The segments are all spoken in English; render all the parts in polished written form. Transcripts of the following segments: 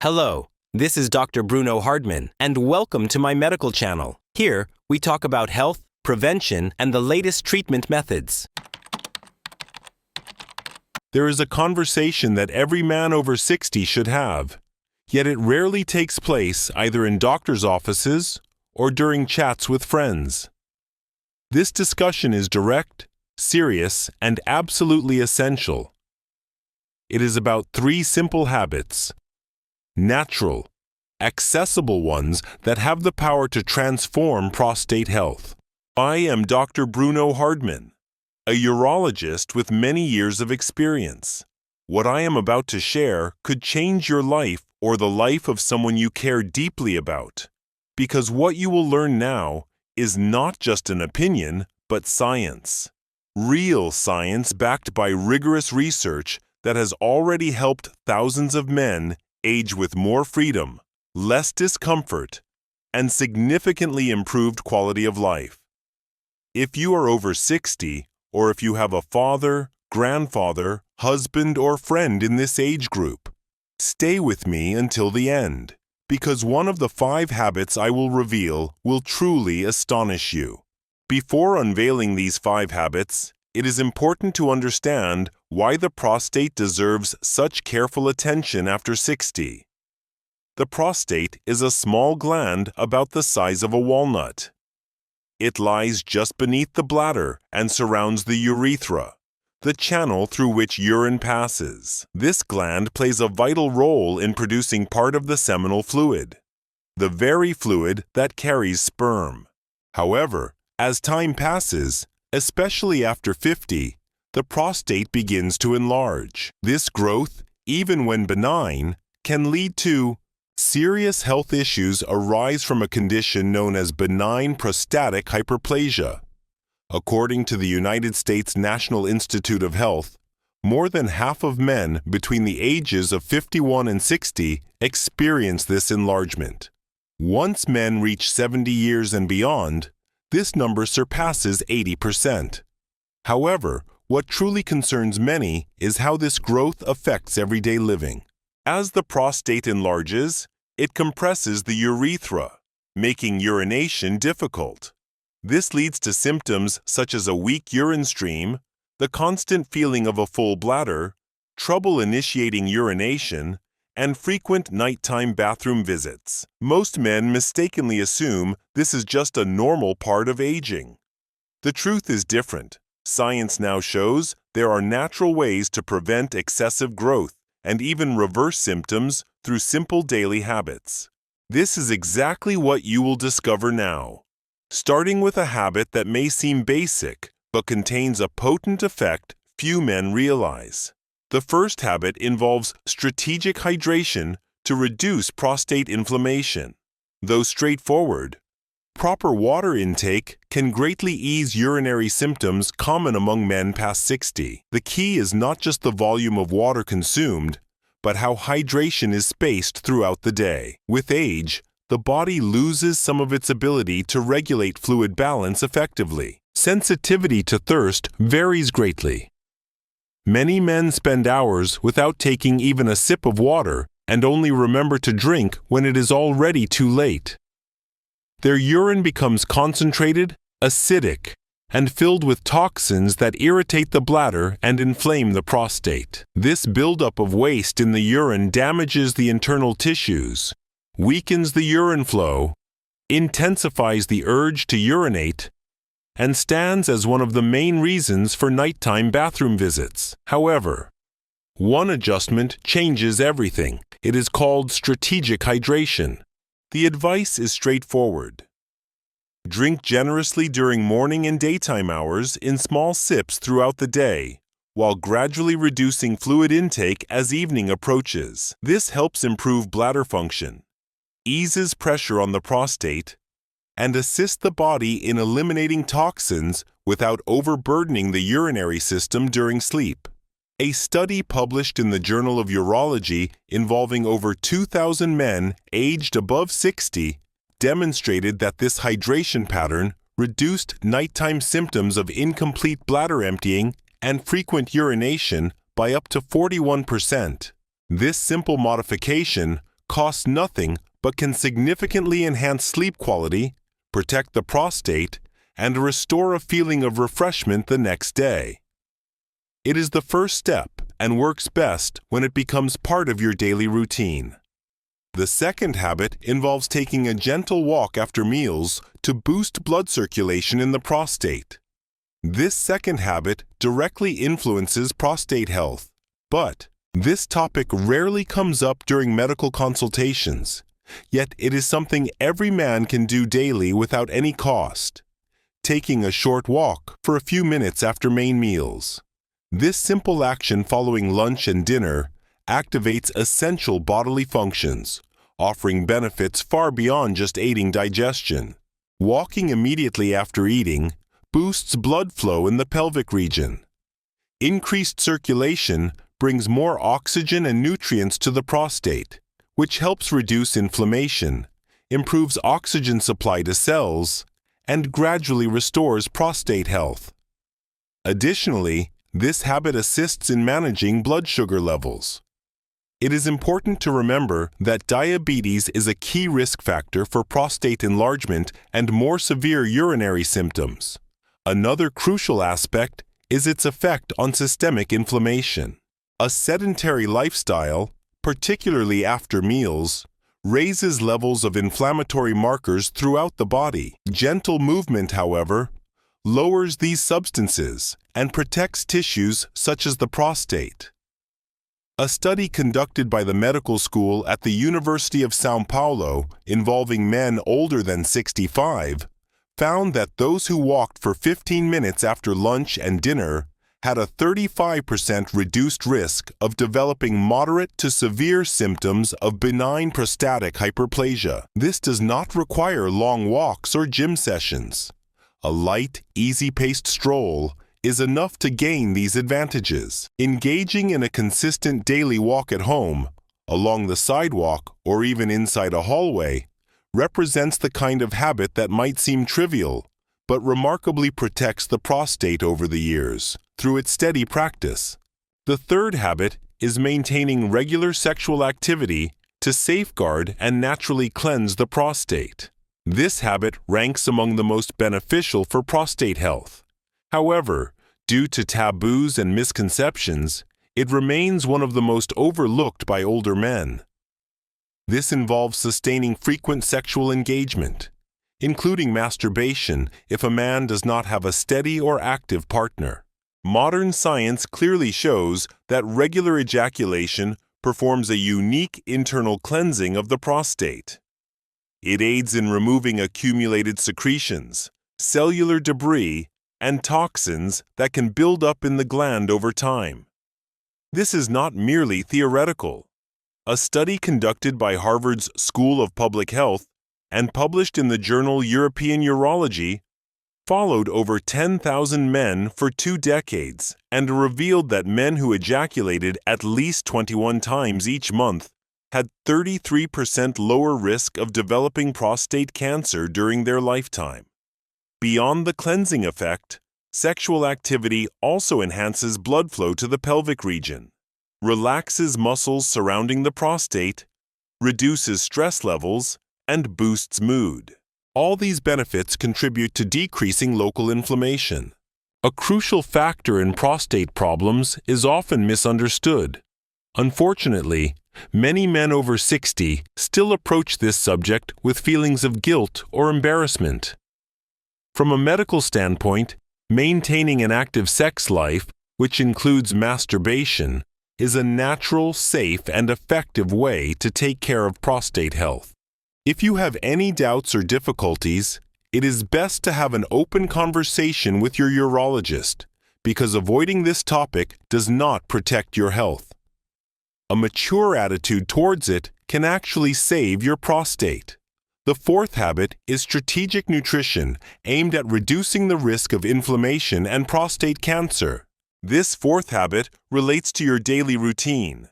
Hello, this is Dr. Bruno Hardman, and welcome to my medical channel. Here, we talk about health, prevention, and the latest treatment methods. There is a conversation that every man over 60 should have, yet it rarely takes place either in doctors' offices or during chats with friends. This discussion is direct, serious, and absolutely essential. It is about 3 simple habits, natural, accessible ones that have the power to transform prostate health. I am Dr. Bruno Hardman, a urologist with many years of experience. What I am about to share could change your life or the life of someone you care deeply about, because what you will learn now is not just an opinion, but science. Real science backed by rigorous research that has already helped thousands of men age with more freedom, less discomfort, and significantly improved quality of life. If you are over 60, or if you have a father, grandfather, husband, or friend in this age group, stay with me until the end, because one of the 5 habits I will reveal will truly astonish you. Before unveiling these 5 habits, it is important to understand why the prostate deserves such careful attention after 60. The prostate is a small gland about the size of a walnut. It lies just beneath the bladder and surrounds the urethra, the channel through which urine passes. This gland plays a vital role in producing part of the seminal fluid, the very fluid that carries sperm. However, as time passes, especially after 50, the prostate begins to enlarge. This growth, even when benign, can lead to serious health issues arise from a condition known as benign prostatic hyperplasia. According to the United States National Institute of Health, more than half of men between the ages of 51 and 60 experience this enlargement. Once men reach 70 years and beyond, this number surpasses 80%. However, what truly concerns many is how this growth affects everyday living. As the prostate enlarges, it compresses the urethra, making urination difficult. This leads to symptoms such as a weak urine stream, the constant feeling of a full bladder, trouble initiating urination, and frequent nighttime bathroom visits. Most men mistakenly assume this is just a normal part of aging. The truth is different. Science now shows there are natural ways to prevent excessive growth and even reverse symptoms through simple daily habits. This is exactly what you will discover now. Starting with a habit that may seem basic, but contains a potent effect few men realize. The first habit involves strategic hydration to reduce prostate inflammation. Though straightforward, proper water intake can greatly ease urinary symptoms common among men past 60. The key is not just the volume of water consumed, but how hydration is spaced throughout the day. With age, the body loses some of its ability to regulate fluid balance effectively. Sensitivity to thirst varies greatly. Many men spend hours without taking even a sip of water and only remember to drink when it is already too late. Their urine becomes concentrated, acidic, and filled with toxins that irritate the bladder and inflame the prostate. This buildup of waste in the urine damages the internal tissues, weakens the urine flow, intensifies the urge to urinate, and stands as one of the main reasons for nighttime bathroom visits. However, one adjustment changes everything. It is called strategic hydration. The advice is straightforward. Drink generously during morning and daytime hours in small sips throughout the day, while gradually reducing fluid intake as evening approaches. This helps improve bladder function, eases pressure on the prostate, and assist the body in eliminating toxins without overburdening the urinary system during sleep. A study published in the Journal of Urology involving over 2,000 men aged above 60 demonstrated that this hydration pattern reduced nighttime symptoms of incomplete bladder emptying and frequent urination by up to 41%. This simple modification, costs nothing but can significantly enhance sleep quality, protect the prostate, and restore a feeling of refreshment the next day. It is the first step and works best when it becomes part of your daily routine. The second habit involves taking a gentle walk after meals to boost blood circulation in the prostate. This second habit directly influences prostate health, but this topic rarely comes up during medical consultations, yet it is something every man can do daily without any cost. Taking a short walk for a few minutes after main meals. This simple action following lunch and dinner activates essential bodily functions, offering benefits far beyond just aiding digestion. Walking immediately after eating boosts blood flow in the pelvic region. Increased circulation brings more oxygen and nutrients to the prostate, which helps reduce inflammation, improves oxygen supply to cells, and gradually restores prostate health. Additionally, this habit assists in managing blood sugar levels. It is important to remember that diabetes is a key risk factor for prostate enlargement and more severe urinary symptoms. Another crucial aspect is its effect on systemic inflammation. A sedentary lifestyle, particularly after meals, raises levels of inflammatory markers throughout the body. Gentle movement, however, lowers these substances and protects tissues such as the prostate. A study conducted by the medical school at the University of São Paulo involving men older than 65 found that those who walked for 15 minutes after lunch and dinner had a 35% reduced risk of developing moderate to severe symptoms of benign prostatic hyperplasia. This does not require long walks or gym sessions. A light, easy-paced stroll is enough to gain these advantages. Engaging in a consistent daily walk at home, along the sidewalk, or even inside a hallway, represents the kind of habit that might seem trivial, but remarkably protects the prostate over the years through its steady practice. The third habit is maintaining regular sexual activity to safeguard and naturally cleanse the prostate. This habit ranks among the most beneficial for prostate health. However, due to taboos and misconceptions, it remains one of the most overlooked by older men. This involves sustaining frequent sexual engagement, including masturbation if a man does not have a steady or active partner. Modern science clearly shows that regular ejaculation performs a unique internal cleansing of the prostate. It aids in removing accumulated secretions, cellular debris, and toxins that can build up in the gland over time. This is not merely theoretical. A study conducted by Harvard's School of Public Health and published in the journal European Urology followed over 10,000 men for 2 decades and revealed that men who ejaculated at least 21 times each month had 33% lower risk of developing prostate cancer during their lifetime. Beyond the cleansing effect, sexual activity also enhances blood flow to the pelvic region, relaxes muscles surrounding the prostate, reduces stress levels, and boosts mood. All these benefits contribute to decreasing local inflammation. A crucial factor in prostate problems is often misunderstood. Unfortunately, many men over 60 still approach this subject with feelings of guilt or embarrassment. From a medical standpoint, maintaining an active sex life, which includes masturbation, is a natural, safe, and effective way to take care of prostate health. If you have any doubts or difficulties, it is best to have an open conversation with your urologist, because avoiding this topic does not protect your health. A mature attitude towards it can actually save your prostate. The fourth habit is strategic nutrition aimed at reducing the risk of inflammation and prostate cancer. This fourth habit relates to your daily routine,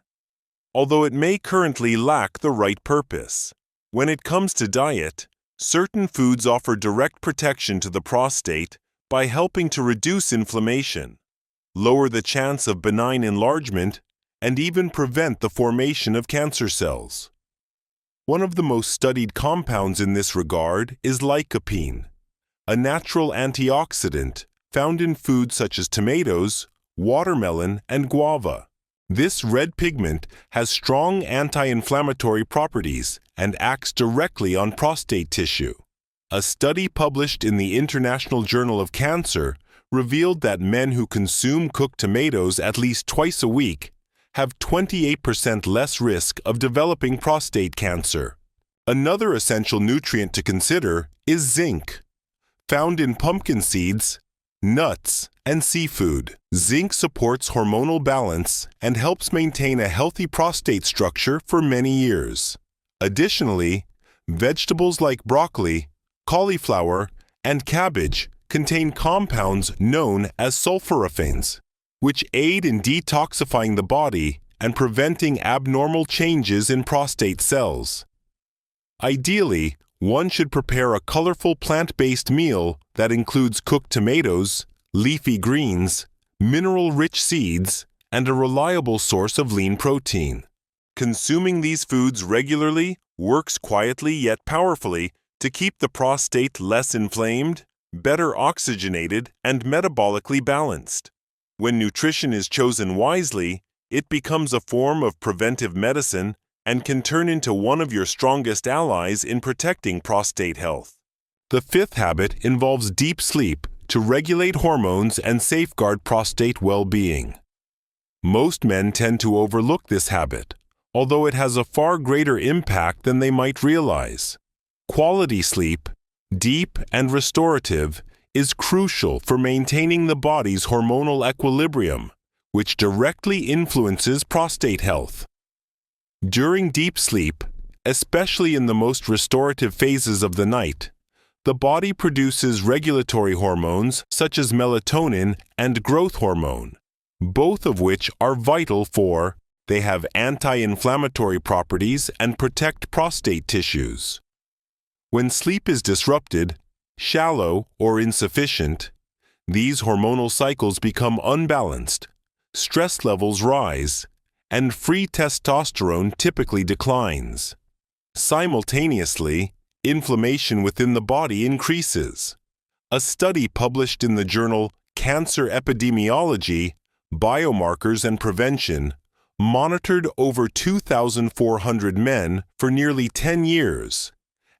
although it may currently lack the right purpose. When it comes to diet, certain foods offer direct protection to the prostate by helping to reduce inflammation, lower the chance of benign enlargement, and even prevent the formation of cancer cells. One of the most studied compounds in this regard is lycopene, a natural antioxidant found in foods such as tomatoes, watermelon, and guava. This red pigment has strong anti-inflammatory properties and acts directly on prostate tissue. A study published in the International Journal of Cancer revealed that men who consume cooked tomatoes at least twice a week have 28% less risk of developing prostate cancer. Another essential nutrient to consider is zinc, found in pumpkin seeds, nuts, and seafood. Zinc supports hormonal balance and helps maintain a healthy prostate structure for many years. Additionally, vegetables like broccoli, cauliflower, and cabbage contain compounds known as sulforaphanes, which aid in detoxifying the body and preventing abnormal changes in prostate cells. Ideally, one should prepare a colorful plant-based meal that includes cooked tomatoes, leafy greens, mineral-rich seeds, and a reliable source of lean protein. Consuming these foods regularly works quietly yet powerfully to keep the prostate less inflamed, better oxygenated, and metabolically balanced. When nutrition is chosen wisely, it becomes a form of preventive medicine and can turn into one of your strongest allies in protecting prostate health. The fifth habit involves deep sleep to regulate hormones and safeguard prostate well-being. Most men tend to overlook this habit, although it has a far greater impact than they might realize. Quality sleep, deep and restorative, is crucial for maintaining the body's hormonal equilibrium, which directly influences prostate health. During deep sleep, especially in the most restorative phases of the night, the body produces regulatory hormones such as melatonin and growth hormone, both of which are vital for they have anti-inflammatory properties and protect prostate tissues. When sleep is disrupted, shallow or insufficient, these hormonal cycles become unbalanced, stress levels rise, and free testosterone typically declines. Simultaneously, inflammation within the body increases. A study published in the journal Cancer Epidemiology, Biomarkers and Prevention monitored over 2,400 men for nearly 10 years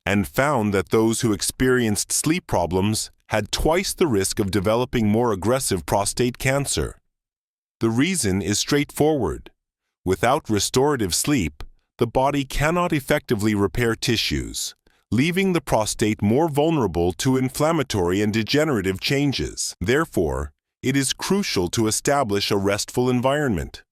and found that those who experienced sleep problems had twice the risk of developing more aggressive prostate cancer. The reason is straightforward. Without restorative sleep, the body cannot effectively repair tissues, leaving the prostate more vulnerable to inflammatory and degenerative changes. Therefore, it is crucial to establish a restful environment.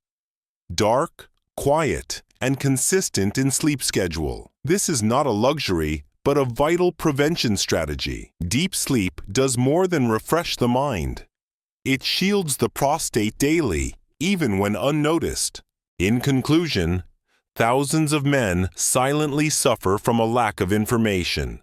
Dark, quiet, and consistent in sleep schedule. This is not a luxury, but a vital prevention strategy. Deep sleep does more than refresh the mind. It shields the prostate daily, even when unnoticed. In conclusion, thousands of men silently suffer from a lack of information.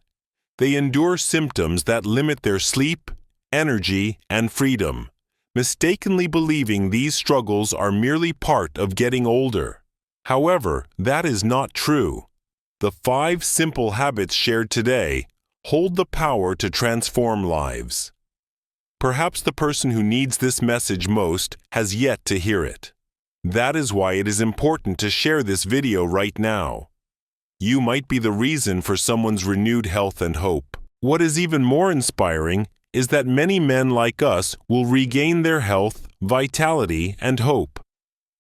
They endure symptoms that limit their sleep, energy, and freedom, mistakenly believing these struggles are merely part of getting older. However, that is not true. The 5 simple habits shared today hold the power to transform lives. Perhaps the person who needs this message most has yet to hear it. That is why it is important to share this video right now. You might be the reason for someone's renewed health and hope. What is even more inspiring is that many men like us will regain their health, vitality, and hope.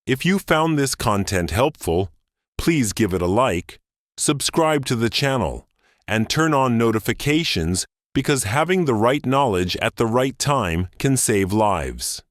If you found this content helpful, please give it a like, subscribe to the channel, and turn on notifications because having the right knowledge at the right time can save lives.